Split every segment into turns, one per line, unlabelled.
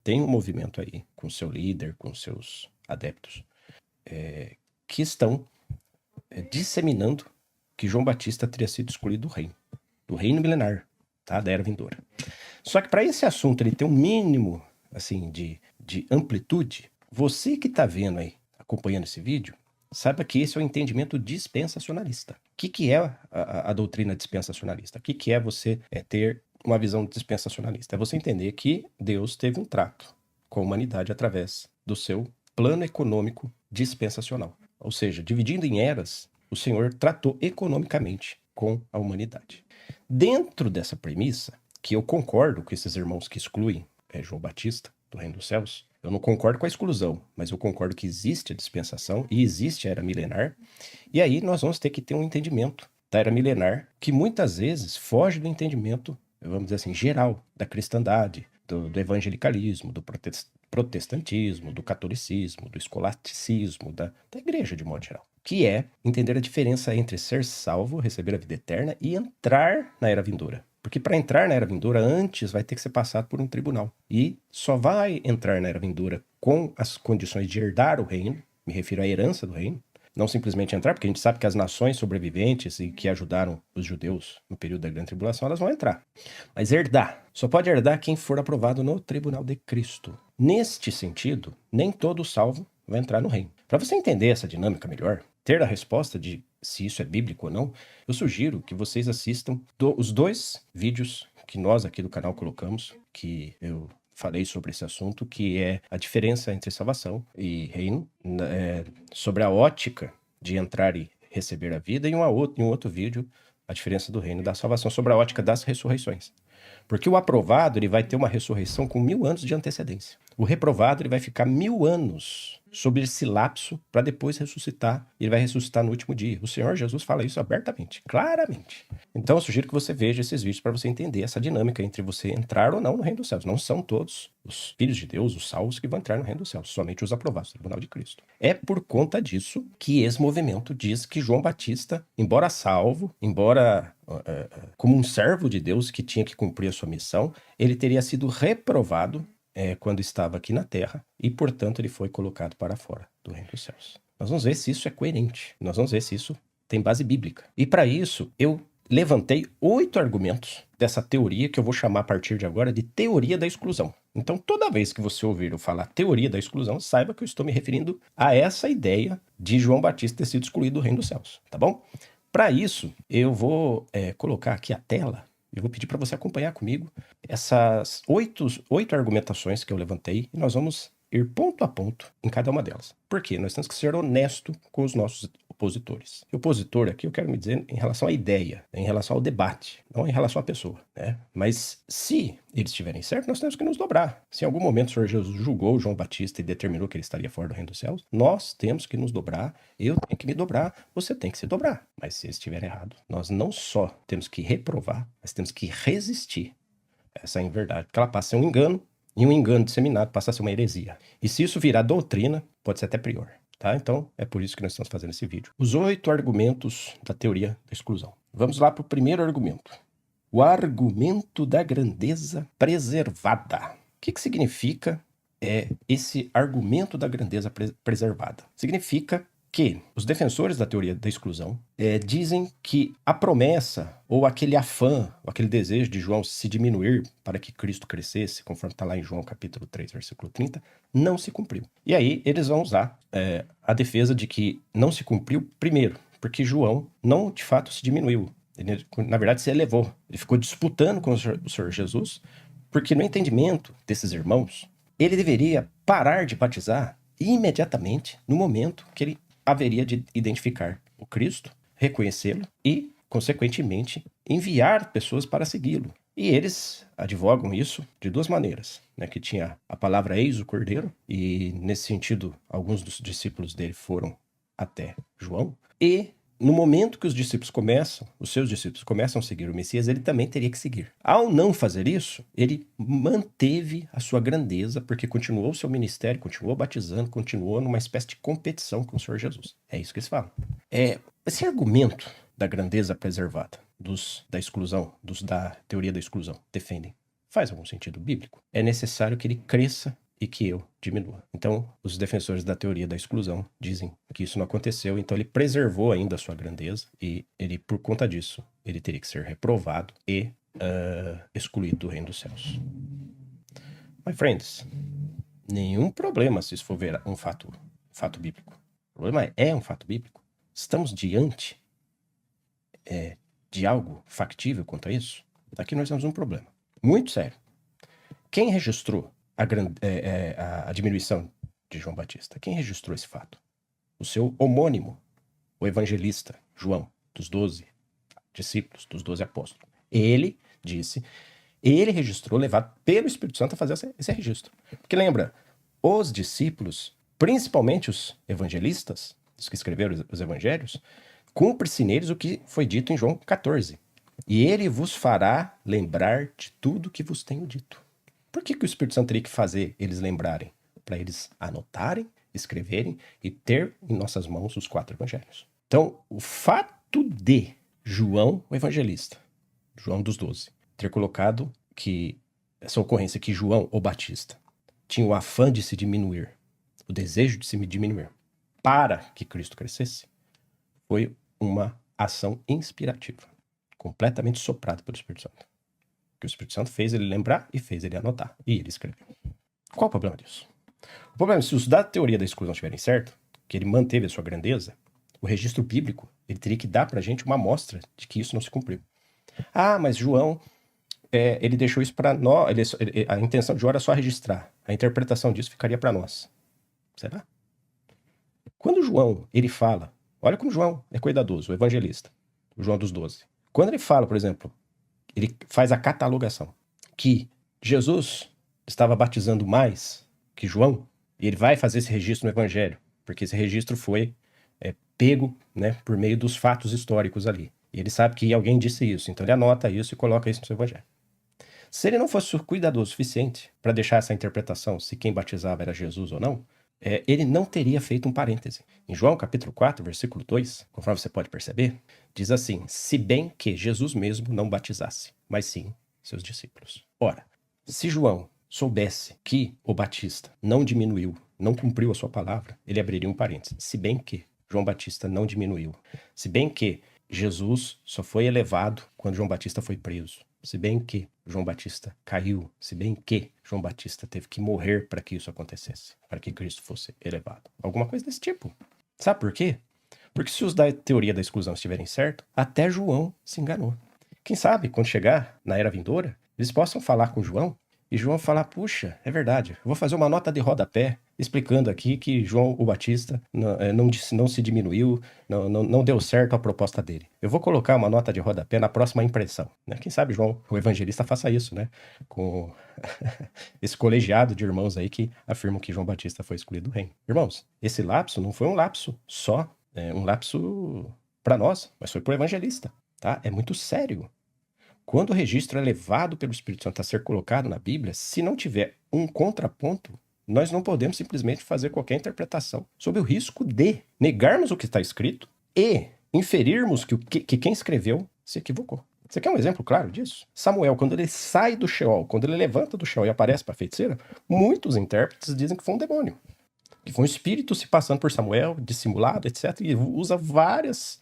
tem um movimento aí com seu líder, com seus adeptos, que estão disseminando que João Batista teria sido escolhido do reino milenar, tá? Da era vindoura. Só que para esse assunto ele ter um mínimo assim de amplitude, você que está vendo aí, acompanhando esse vídeo, saiba que esse é o entendimento dispensacionalista. O que é a doutrina dispensacionalista? O que é você ter uma visão dispensacionalista? É você entender que Deus teve um trato com a humanidade através do seu plano econômico dispensacional. Ou seja, dividindo em eras, o Senhor tratou economicamente com a humanidade. Dentro dessa premissa, que eu concordo com esses irmãos que excluem João Batista do reino dos céus, eu não concordo com a exclusão, mas eu concordo que existe a dispensação e existe a era milenar, e aí nós vamos ter que ter um entendimento da era milenar que muitas vezes foge do entendimento, vamos dizer assim, geral da cristandade, do evangelicalismo, do protestantismo, do catolicismo, do escolasticismo, da igreja de modo geral, que é entender a diferença entre ser salvo, receber a vida eterna e entrar na era vindoura. Porque para entrar na era vindoura, antes vai ter que ser passado por um tribunal. E só vai entrar na era vindoura com as condições de herdar o reino, me refiro à herança do reino, não simplesmente entrar, porque a gente sabe que as nações sobreviventes e que ajudaram os judeus no período da Grande Tribulação, elas vão entrar. Mas herdar, só pode herdar quem for aprovado no tribunal de Cristo. Neste sentido, nem todo salvo vai entrar no reino. Para você entender essa dinâmica melhor, ter a resposta de se isso é bíblico ou não, eu sugiro que vocês assistam os 2 vídeos que nós aqui do canal colocamos, que eu falei sobre esse assunto, que é a diferença entre salvação e reino, sobre a ótica de entrar e receber a vida, e em um outro vídeo, a diferença do reino e da salvação, sobre a ótica das ressurreições. Porque o aprovado ele vai ter uma ressurreição com 1000 anos de antecedência. O reprovado ele vai ficar 1000 anos sobre esse lapso para depois ressuscitar. Ele vai ressuscitar no último dia. O Senhor Jesus fala isso abertamente, claramente. Então eu sugiro que você veja esses vídeos para você entender essa dinâmica entre você entrar ou não no reino dos céus. Não são todos os filhos de Deus, os salvos, que vão entrar no reino dos céus, somente os aprovados do tribunal de Cristo. É por conta disso que esse movimento diz que João Batista, embora salvo, embora como um servo de Deus que tinha que cumprir a sua missão, ele teria sido reprovado quando estava aqui na terra, e portanto ele foi colocado para fora do reino dos céus. Nós vamos ver se isso é coerente, nós vamos ver se isso tem base bíblica. E para isso, eu levantei 8 argumentos dessa teoria que eu vou chamar a partir de agora de teoria da exclusão. Então, toda vez que você ouvir eu falar teoria da exclusão, saiba que eu estou me referindo a essa ideia de João Batista ter sido excluído do reino dos céus, tá bom? Para isso, eu vou colocar aqui a tela. Eu vou pedir para você acompanhar comigo essas 8 argumentações que eu levantei, e nós vamos ir ponto a ponto em cada uma delas. Por quê? Nós temos que ser honestos com os nossos opositores. E opositor aqui eu quero me dizer em relação à ideia, em relação ao debate, não em relação à pessoa, né? Mas se eles estiverem certos, nós temos que nos dobrar. Se em algum momento o Senhor Jesus julgou João Batista e determinou que ele estaria fora do reino dos céus, nós temos que nos dobrar, eu tenho que me dobrar, você tem que se dobrar. Mas se estiver errado, nós não só temos que reprovar, mas temos que resistir essa inverdade, porque ela passa a ser um engano, e um engano disseminado passa a ser uma heresia. E se isso virar doutrina, pode ser até pior. Tá? Então, é por isso que nós estamos fazendo esse vídeo. Os 8 argumentos da teoria da exclusão. Vamos lá para o primeiro argumento. O argumento da grandeza preservada. O que significa esse argumento da grandeza preservada? Significa que os defensores da teoria da exclusão dizem que a promessa, ou aquele afã, ou aquele desejo de João se diminuir para que Cristo crescesse, conforme está lá em João capítulo 3, versículo 30, não se cumpriu. E aí eles vão usar a defesa de que não se cumpriu, primeiro, porque João não de fato se diminuiu. Ele, na verdade, se elevou. Ele ficou disputando com o Senhor Jesus, porque no entendimento desses irmãos, ele deveria parar de batizar imediatamente no momento que ele haveria de identificar o Cristo, reconhecê-lo e, consequentemente, enviar pessoas para segui-lo. E eles advogam isso de 2 maneiras, né? Que tinha a palavra eis o Cordeiro, e nesse sentido, alguns dos discípulos dele foram até João, e no momento que os seus discípulos começam a seguir o Messias, ele também teria que seguir. Ao não fazer isso, ele manteve a sua grandeza, porque continuou o seu ministério, continuou batizando, continuou numa espécie de competição com o Senhor Jesus. É isso que eles falam. Esse argumento da grandeza preservada, da exclusão, da teoria da exclusão, defendem. Faz algum sentido bíblico? É necessário que ele cresça e que eu diminua. Então, os defensores da teoria da exclusão dizem que isso não aconteceu, então ele preservou ainda a sua grandeza e ele, por conta disso, ele teria que ser reprovado e excluído do reino dos céus. My friends, nenhum problema se isso for ver um fato bíblico. O problema é um fato bíblico. Estamos diante de algo factível quanto a isso? Aqui nós temos um problema muito sério. Quem registrou a diminuição de João Batista? Quem registrou esse fato? O seu homônimo, o evangelista João, dos 12 discípulos, dos 12 apóstolos. Ele registrou, levado pelo Espírito Santo a fazer esse registro. Porque lembra, os discípulos, principalmente os evangelistas, os que escreveram os evangelhos, cumpre-se neles o que foi dito em João 14. E ele vos fará lembrar de tudo que vos tenho dito. Por que o Espírito Santo teria que fazer eles lembrarem? Para eles anotarem, escreverem e ter em nossas mãos os 4 evangelhos. Então, o fato de João, o evangelista, João dos 12, ter colocado que essa ocorrência que João, o Batista, tinha o afã de se diminuir, o desejo de se diminuir, para que Cristo crescesse, foi uma ação inspirativa, completamente soprada pelo Espírito Santo. Que o Espírito Santo fez ele lembrar e fez ele anotar. E ele escreveu. Qual o problema disso? O problema é, se os da teoria da exclusão estiverem certo, que ele manteve a sua grandeza, o registro bíblico, ele teria que dar pra gente uma amostra de que isso não se cumpriu. Ah, mas João, ele deixou isso para nós, a intenção de João era só registrar. A interpretação disso ficaria para nós. Será? Quando João, ele fala, olha como João é cuidadoso, o evangelista, o João dos 12. Quando ele fala, por exemplo, ele faz a catalogação que Jesus estava batizando mais que João, e ele vai fazer esse registro no Evangelho, porque esse registro foi pego, né, por meio dos fatos históricos ali. E ele sabe que alguém disse isso, então ele anota isso e coloca isso no seu Evangelho. Se ele não fosse cuidadoso o suficiente para deixar essa interpretação se quem batizava era Jesus ou não, ele não teria feito um parêntese. Em João capítulo 4, versículo 2, conforme você pode perceber, diz assim, se bem que Jesus mesmo não batizasse, mas sim seus discípulos. Ora, se João soubesse que o Batista não diminuiu, não cumpriu a sua palavra, ele abriria um parêntese. Se bem que João Batista não diminuiu, se bem que Jesus só foi elevado quando João Batista foi preso, se bem que João Batista caiu, se bem que João Batista teve que morrer para que isso acontecesse, para que Cristo fosse elevado. Alguma coisa desse tipo. Sabe por quê? Porque se os da teoria da exclusão estiverem certos, até João se enganou. Quem sabe, quando chegar na era vindoura, eles possam falar com João e João falar, puxa, é verdade, eu vou fazer uma nota de rodapé explicando aqui que João o Batista não se diminuiu, não deu certo a proposta dele. Eu vou colocar uma nota de rodapé na próxima impressão. Né? Quem sabe João, o evangelista, faça isso, né? Com esse colegiado de irmãos aí que afirmam que João Batista foi excluído do reino. Irmãos, esse lapso não foi um lapso só, um lapso para nós, mas foi para o evangelista. Tá? É muito sério. Quando o registro é levado pelo Espírito Santo a ser colocado na Bíblia, se não tiver um contraponto, nós não podemos simplesmente fazer qualquer interpretação sob o risco de negarmos o que está escrito e inferirmos que quem escreveu se equivocou. Você quer um exemplo claro disso? Samuel, quando ele sai do Sheol, quando ele levanta do Sheol e aparece para a feiticeira, muitos intérpretes dizem que foi um demônio. Que foi um espírito se passando por Samuel, dissimulado, etc. E usa várias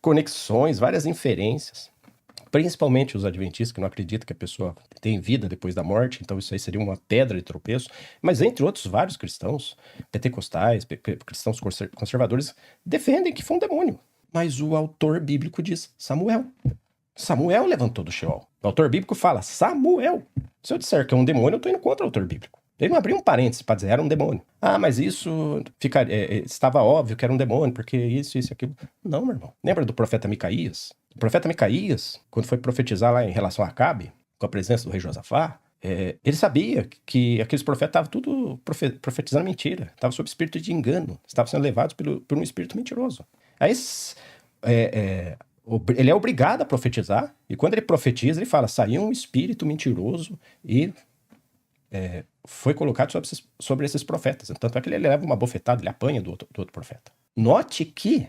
conexões, várias inferências. Principalmente os adventistas, que não acreditam que a pessoa tem vida depois da morte, então isso aí seria uma pedra de tropeço. Mas entre outros, vários cristãos, pentecostais, cristãos conservadores, defendem que foi um demônio. Mas o autor bíblico diz Samuel. Samuel levantou do Sheol. O autor bíblico fala Samuel. Se eu disser que é um demônio, eu estou indo contra o autor bíblico. Ele não abriu um parênteses para dizer era um demônio. Ah, mas isso estava óbvio que era um demônio, porque isso e aquilo. Não, meu irmão. Lembra do profeta Micaías? O profeta Micaías, quando foi profetizar lá em relação a Acabe, com a presença do rei Josafá, ele sabia que aqueles profetas estavam tudo profetizando mentira, estavam sob espírito de engano, estavam sendo levados por um espírito mentiroso. Aí ele é obrigado a profetizar, e quando ele profetiza, ele fala, saiu um espírito mentiroso e foi colocado sobre esses profetas. Tanto é que ele leva uma bofetada, ele apanha do outro profeta. Note que,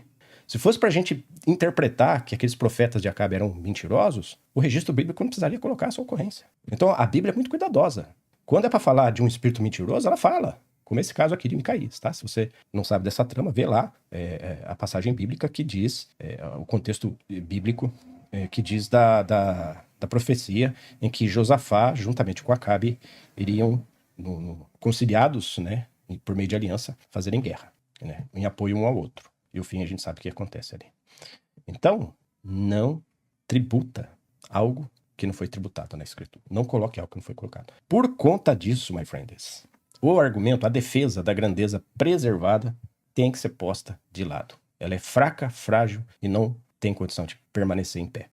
Se fosse para a gente interpretar que aqueles profetas de Acabe eram mentirosos, o registro bíblico não precisaria colocar essa ocorrência. Então a Bíblia é muito cuidadosa. Quando é para falar de um espírito mentiroso, ela fala. Como esse caso aqui de Micaías, tá? Se você não sabe dessa trama, vê lá a passagem bíblica que diz, o contexto bíblico que diz da profecia em que Josafá, juntamente com Acabe, iriam, conciliados, né, por meio de aliança, fazerem guerra, né, em apoio um ao outro. E o fim a gente sabe o que acontece ali. Então, não tributa algo que não foi tributado na Escritura. Não coloque algo que não foi colocado. Por conta disso, my friends, o argumento, a defesa da grandeza preservada tem que ser posta de lado. Ela é fraca, frágil e não tem condição de permanecer em pé.